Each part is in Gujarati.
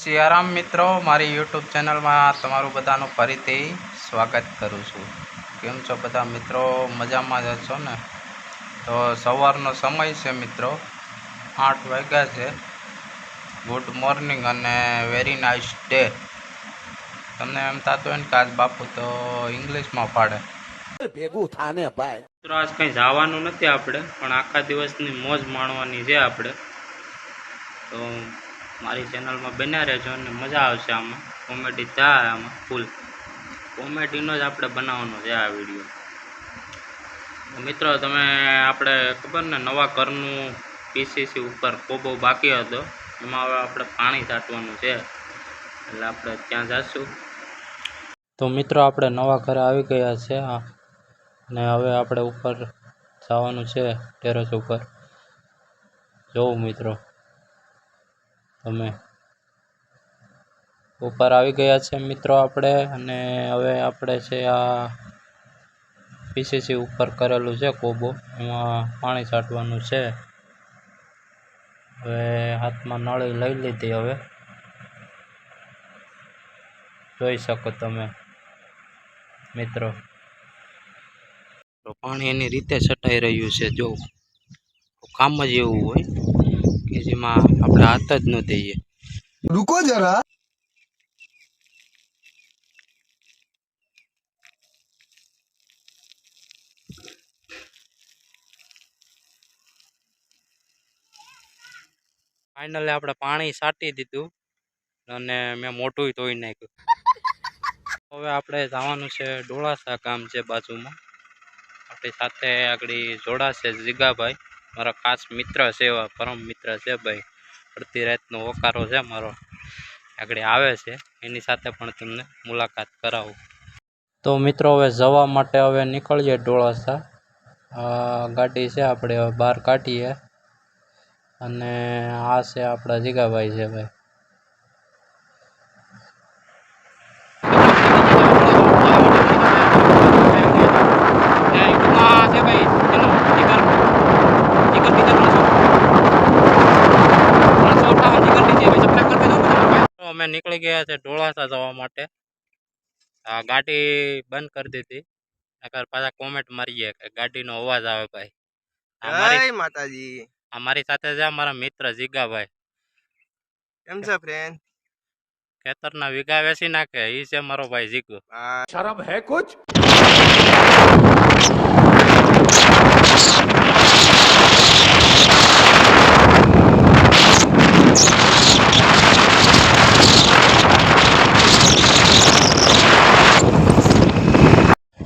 સિયારામ મિત્રો, મારી યુટ્યુબ ચેનલમાં તમારું બધાનું ફરીથી સ્વાગત કરું છું। કેમ છો બધા મિત્રો? મજામાં જ છો ને? તો સવારનો સમય છે મિત્રો, 8 વાગ્યા છે। ગુડ મોર્નિંગ અને વેરી નાઇસ ડે। તમને એમ થતું હોય ને કે આજ બાપુ તો ઇંગ્લિશમાં પાડે ભેગું થાને ભાઈ। મિત્રો આજ કંઈ જવાનું નથી આપણે, પણ આખા દિવસની મોજ માણવાની છે આપણે। તો મારી ચેનલમાં બન્યા રહેજો અને મજા આવશે। આમાં કોમેડી થાય, આમાં ફૂલ કોમેડીનો જ આપણે બનાવવાનો છે આ વિડીયો। મિત્રો તમે આપણે ખબર ને, નવા ઘરનું પીસીસી ઉપર કોબો બાકી હતો, એમાં હવે આપણે પાણી છાંટવાનું છે, એટલે આપણે ત્યાં જઈશું। તો મિત્રો આપણે નવા ઘરે આવી ગયા છે અને હવે આપણે ઉપર જવાનું છે, ટેરેસ ઉપર। જોઉં મિત્રો, તમે ઉપર આવી ગયા છે મિત્રો આપણે, અને હવે આપણે છે આ પીસીસી ઉપર કરેલું છે કોબો, એમાં પાણી છાંટવાનું છે। હવે હાથમાં નળી લઈ લીધી, હવે જોઈ શકો તમે મિત્રો, પાણી એની રીતે છટાઈ રહ્યું છે। જો કામ જ એવું હોય કે જેમાં આપણે હાથ જ ન દઈએ। रुको जरा। ફાઇનલી આપણે પાણી છાંટી દીધું અને મેં મોઢું ધોઈ નાખ્યું। હવે આપણે જવાનું છે ડોળાસા ગામ છે બાજુમાં, આપણી સાથે આગળ જોડાશે જીગાભાઈ, મારા ખાસ મિત્ર છે, એવા પરમ મિત્ર છે ભાઈ। અડધી રાતનો ઓકારો છે મારો, આગળ આવે છે, એની સાથે પણ તમને મુલાકાત કરાવું। તો મિત્રો હવે જવા માટે હવે નીકળીએ ડોળાસા। ગાડી છે આપણે હવે બહાર કાઢીએ, અને આ છે આપણા જીગાભાઈ છે ભાઈ। અમે નીકળી ગયા છે ડોળાસા જવા માટે। આ ગાડી બંધ કરી દીધી, નકર પાછા કોમેન્ટ મારીએ કે ગાડીનો અવાજ આવે ભાઈ। જય માતાજી। અમારી સાથે છે મારા મિત્ર જીગાભાઈ। કેમ છે ફ્રેન્ડ? ખેતરના વીઘા વેચી નાખે, ઈ છે મારો ભાઈ જીગુ। शर्म है कुछ?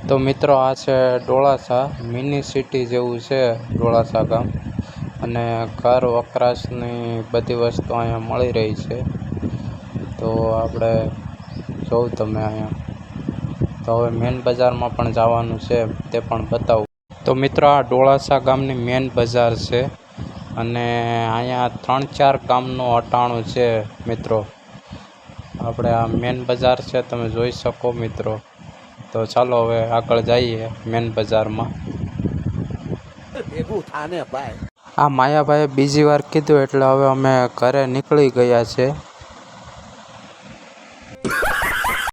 તો મિત્રો આ છે ડોળાસા, મિની સિટી જેવું છે ડોળાસા ગામ, અને ઘર વપરાશની બધી વસ્તુ અહીંયા મળી રહી છે। તો આપણે જોઉં તમે અહીંયા, તો હવે મેન બજારમાં પણ જવાનું છે, તે પણ બતાવું। તો મિત્રો આ ડોળાસા ગામની મેન બજાર છે, અને અહીંયા 3-4 ગામનું અટાણું છે મિત્રો। આપણે આ મેન બજાર છે, તમે જોઈ શકો મિત્રો। તો ચાલો હવે આગળ જઈએ મેન બજારમાં। ભેગું થાને ભાઈ। આ માયાભાઈએ બીજી વાર કીધું એટલે હવે અમે ઘરે નીકળી ગયા છે।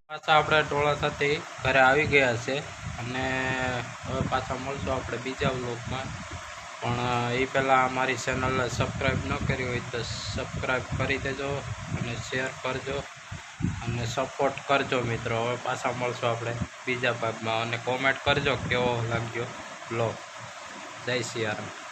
પાછા આપણે ડોળાસાથી ઘરે આવી ગયા છે, અને હવે પાછા મળશું આપણે બીજા વ્લોગમાં। પણ એ પહેલાં મારી ચેનલને સબસ્ક્રાઈબ ન કરી હોય તો સબસ્ક્રાઈબ કરી દેજો, અને શેર કરજો અને સપોર્ટ કરજો મિત્રો। હવે પાછા મળશું આપણે બીજા ભાગમાં, અને કોમેન્ટ કરજો કેવો લાગ્યો બ્લોગ। જય સિયારામ।